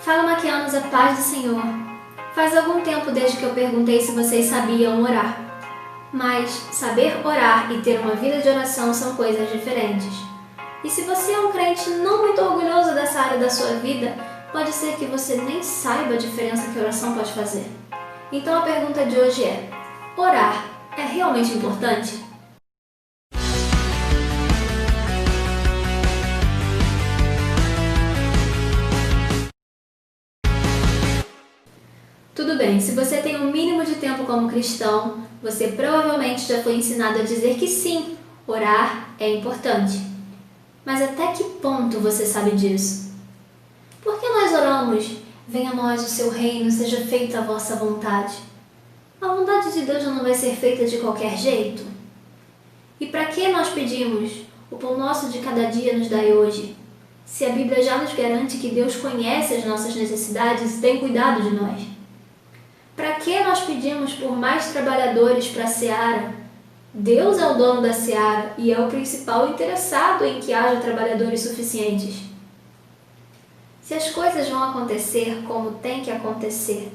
Fala, Maquianos, a paz do Senhor. Faz algum tempo desde que eu perguntei se vocês sabiam orar. Mas saber orar e ter uma vida de oração são coisas diferentes. E se você é um crente não muito orgulhoso dessa área da sua vida, pode ser que você nem saiba a diferença que a oração pode fazer. Então a pergunta de hoje é: orar é realmente importante? Tudo bem, se você tem um mínimo de tempo como cristão, você provavelmente já foi ensinado a dizer que sim, orar é importante. Mas até que ponto você sabe disso? Por que nós oramos? Venha a nós o seu reino, seja feita a vossa vontade. A vontade de Deus não vai ser feita de qualquer jeito? E para que nós pedimos? O pão nosso de cada dia nos dai hoje. Se a Bíblia já nos garante que Deus conhece as nossas necessidades e tem cuidado de nós. Para que nós pedimos por mais trabalhadores para a seara? Deus é o dono da seara e é o principal interessado em que haja trabalhadores suficientes. Se as coisas vão acontecer como tem que acontecer,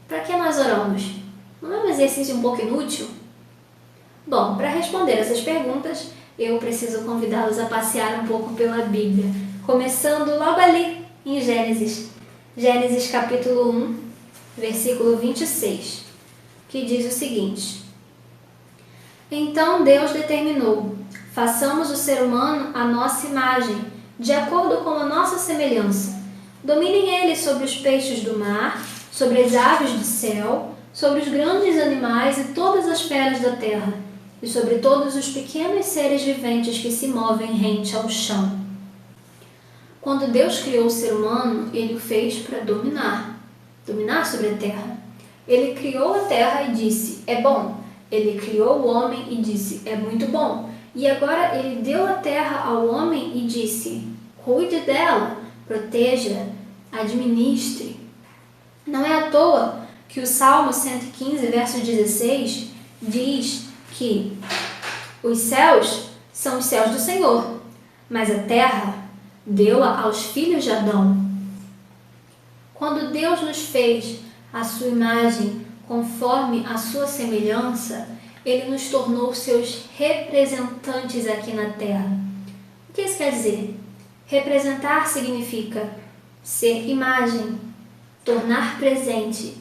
para que nós oramos? Não é um exercício um pouco inútil? Bom, para responder essas perguntas, eu preciso convidá-los a passear um pouco pela Bíblia, começando logo ali em Gênesis. Gênesis capítulo 1, versículo 26, que diz o seguinte: Então Deus determinou: façamos o ser humano à nossa imagem, de acordo com a nossa semelhança. Dominem eles sobre os peixes do mar, sobre as aves do céu, sobre os grandes animais e todas as feras da terra, e sobre todos os pequenos seres viventes que se movem rente ao chão. Quando Deus criou o ser humano, Ele o fez para dominar sobre a terra. Ele criou a terra e disse: é bom. Ele criou o homem e disse: é muito bom. E agora Ele deu a terra ao homem e disse: cuide dela, proteja, administre. Não é à toa que o Salmo 115, verso 16, diz que os céus são os céus do Senhor, mas a terra deu-a aos filhos de Adão. Quando Deus nos fez à sua imagem, conforme a sua semelhança, Ele nos tornou seus representantes aqui na terra. O que isso quer dizer? Representar significa ser imagem, tornar presente,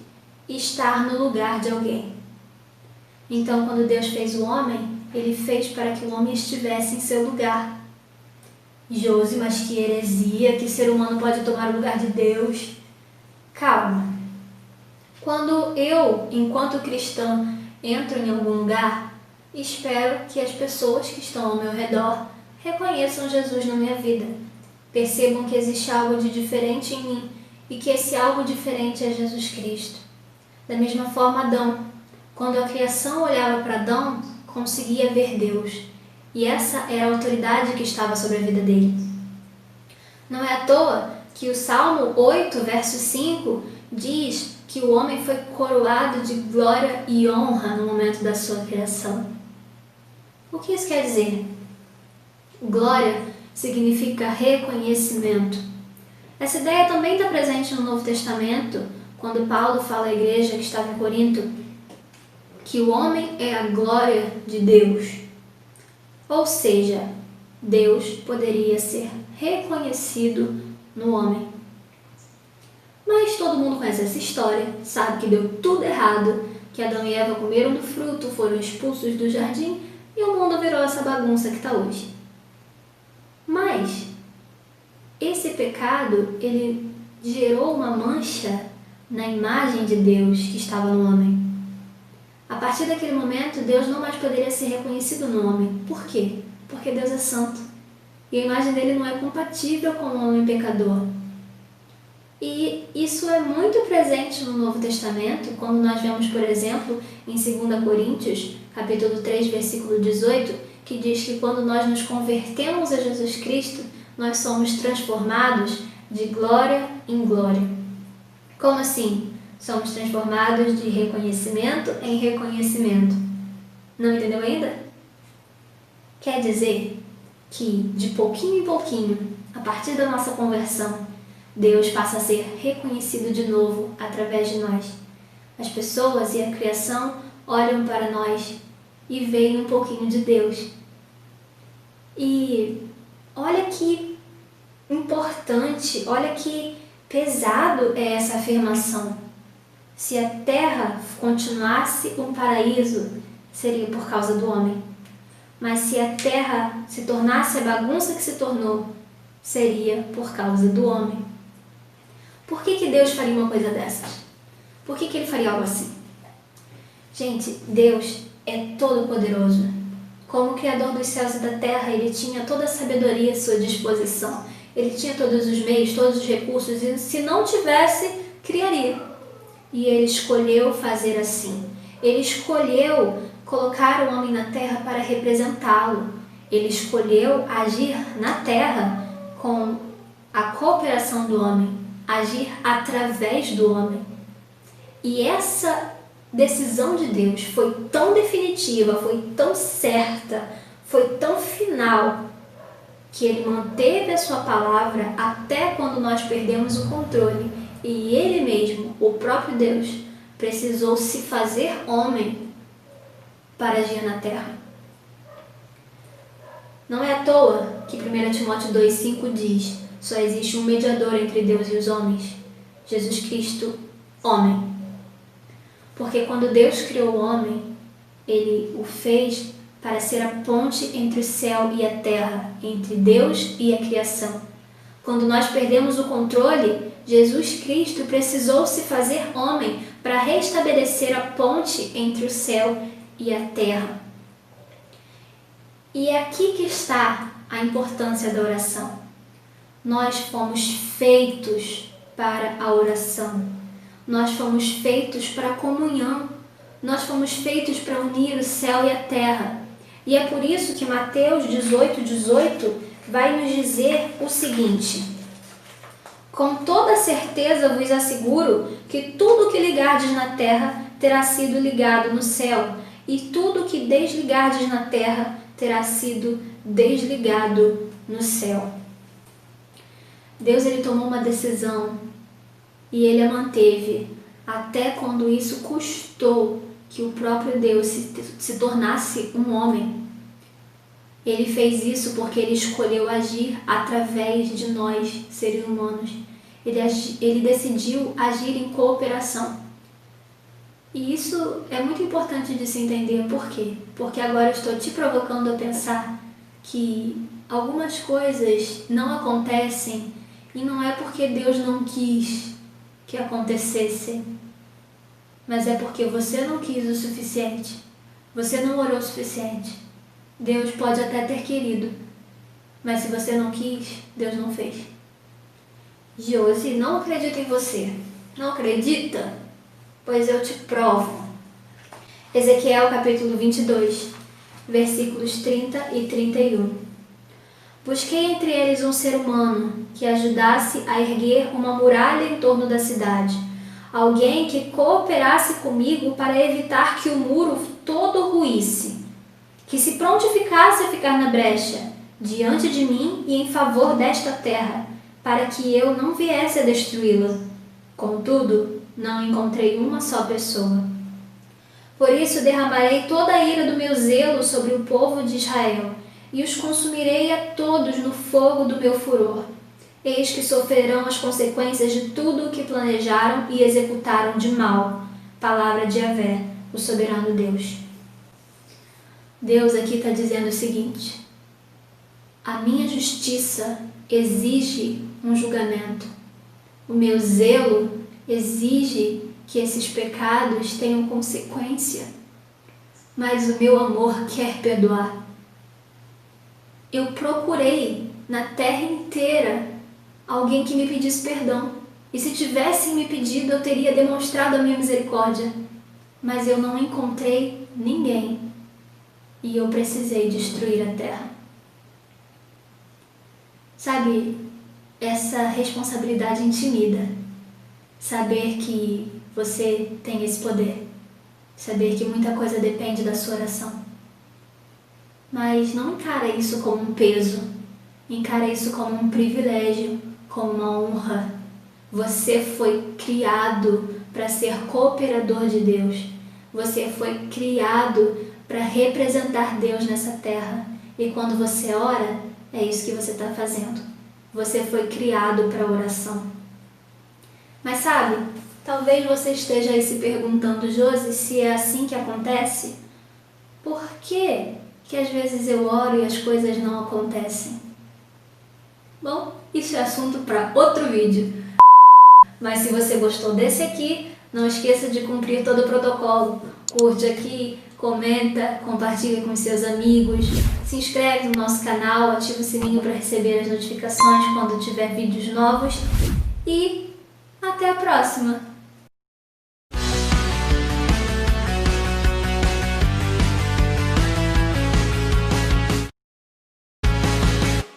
estar no lugar de alguém. Então, quando Deus fez o homem, Ele fez para que o homem estivesse em seu lugar. Josi, mas que heresia, que ser humano pode tomar o lugar de Deus? Calma. Quando eu, enquanto cristã, entro em algum lugar, espero que as pessoas que estão ao meu redor reconheçam Jesus na minha vida, percebam que existe algo de diferente em mim e que esse algo diferente é Jesus Cristo. Da mesma forma, Adão, quando a criação olhava para Adão, conseguia ver Deus, e essa era a autoridade que estava sobre a vida dele. Não é à toa que o Salmo 8, verso 5, diz que o homem foi coroado de glória e honra no momento da sua criação. O que isso quer dizer? Glória significa reconhecimento. Essa ideia também está presente no Novo Testamento, quando Paulo fala à igreja que estava em Corinto que o homem é a glória de Deus. Ou seja, Deus poderia ser reconhecido no homem. Mas todo mundo conhece essa história, sabe que deu tudo errado, que Adão e Eva comeram do fruto, foram expulsos do jardim e o mundo virou essa bagunça que está hoje. Mas esse pecado, ele gerou uma mancha na imagem de Deus que estava no homem. A partir daquele momento, Deus não mais poderia ser reconhecido no homem. Por quê? Porque Deus é santo. E a imagem dele não é compatível com o homem pecador. E isso é muito presente no Novo Testamento, quando nós vemos, por exemplo, em 2 Coríntios, capítulo 3, versículo 18, que diz que quando nós nos convertemos a Jesus Cristo, nós somos transformados de glória em glória. Como assim? Somos transformados de reconhecimento em reconhecimento. Não entendeu ainda? Quer dizer que, de pouquinho em pouquinho, a partir da nossa conversão, Deus passa a ser reconhecido de novo através de nós. As pessoas e a criação olham para nós e veem um pouquinho de Deus. E olha que importante, olha que pesado é essa afirmação. Se a terra continuasse um paraíso, seria por causa do homem. Mas se a terra se tornasse a bagunça que se tornou, seria por causa do homem. Por que Deus faria uma coisa dessas? Por que Ele faria algo assim? Gente, Deus é todo-poderoso. Como Criador dos céus e da terra, Ele tinha toda a sabedoria à sua disposição. Ele tinha todos os meios, todos os recursos, e se não tivesse, criaria. E Ele escolheu fazer assim. Ele escolheu colocar o homem na terra para representá-lo. Ele escolheu agir na terra com a cooperação do homem, agir através do homem. E essa decisão de Deus foi tão definitiva, foi tão certa, foi tão final, que Ele manteve a sua palavra até quando nós perdemos o controle e Ele mesmo, o próprio Deus, precisou se fazer homem para agir na terra. Não é à toa que 1 Timóteo 2,5 diz: só existe um mediador entre Deus e os homens, Jesus Cristo, homem. Porque quando Deus criou o homem, Ele o fez para ser a ponte entre o céu e a terra, entre Deus e a criação. Quando nós perdemos o controle, Jesus Cristo precisou se fazer homem para restabelecer a ponte entre o céu e a terra. E é aqui que está a importância da oração. Nós fomos feitos para a oração. Nós fomos feitos para a comunhão. Nós fomos feitos para unir o céu e a terra. E é por isso que Mateus 18:18 vai nos dizer o seguinte: com toda certeza vos asseguro que tudo que ligardes na terra terá sido ligado no céu, e tudo que desligardes na terra terá sido desligado no céu. Deus, Ele tomou uma decisão e Ele a manteve até quando isso custou que o próprio Deus se tornasse um homem. Ele fez isso porque Ele escolheu agir através de nós, seres humanos. Ele decidiu agir em cooperação. E isso é muito importante de se entender. Por quê? Porque agora eu estou te provocando a pensar que algumas coisas não acontecem e não é porque Deus não quis que acontecesse, mas é porque você não quis o suficiente, você não orou o suficiente. Deus pode até ter querido, mas se você não quis, Deus não fez. Josi, não acredito em você. Não acredita? Pois eu te provo. Ezequiel capítulo 22, versículos 30 e 31. Busquei entre eles um ser humano que ajudasse a erguer uma muralha em torno da cidade. Alguém que cooperasse comigo para evitar que o muro todo ruísse. Que se prontificasse a ficar na brecha, diante de mim e em favor desta terra, para que eu não viesse a destruí-la. Contudo, não encontrei uma só pessoa. Por isso derramarei toda a ira do meu zelo sobre o povo de Israel, e os consumirei a todos no fogo do meu furor. Eis que sofrerão as consequências de tudo o que planejaram e executaram de mal. Palavra de Yahvé, o soberano Deus. Deus aqui está dizendo o seguinte: a minha justiça exige um julgamento. O meu zelo exige que esses pecados tenham consequência. Mas o meu amor quer perdoar. Eu procurei na terra inteira alguém que me pedisse perdão. E se tivessem me pedido, eu teria demonstrado a minha misericórdia. Mas eu não encontrei ninguém. E eu precisei destruir a terra. Sabe, essa responsabilidade intimida. Saber que você tem esse poder. Saber que muita coisa depende da sua oração. Mas não encara isso como um peso. Encara isso como um privilégio, como uma honra. Você foi criado para ser cooperador de Deus. Você foi criado para representar Deus nessa terra. E quando você ora, é isso que você está fazendo. Você foi criado para oração. Mas sabe, talvez você esteja aí se perguntando, Josi, se é assim que acontece? Por que às vezes eu oro e as coisas não acontecem? Bom, isso é assunto para outro vídeo. Mas se você gostou desse aqui, não esqueça de cumprir todo o protocolo. Curte aqui, comenta, compartilha com seus amigos, se inscreve no nosso canal, ativa o sininho para receber as notificações quando tiver vídeos novos e até a próxima!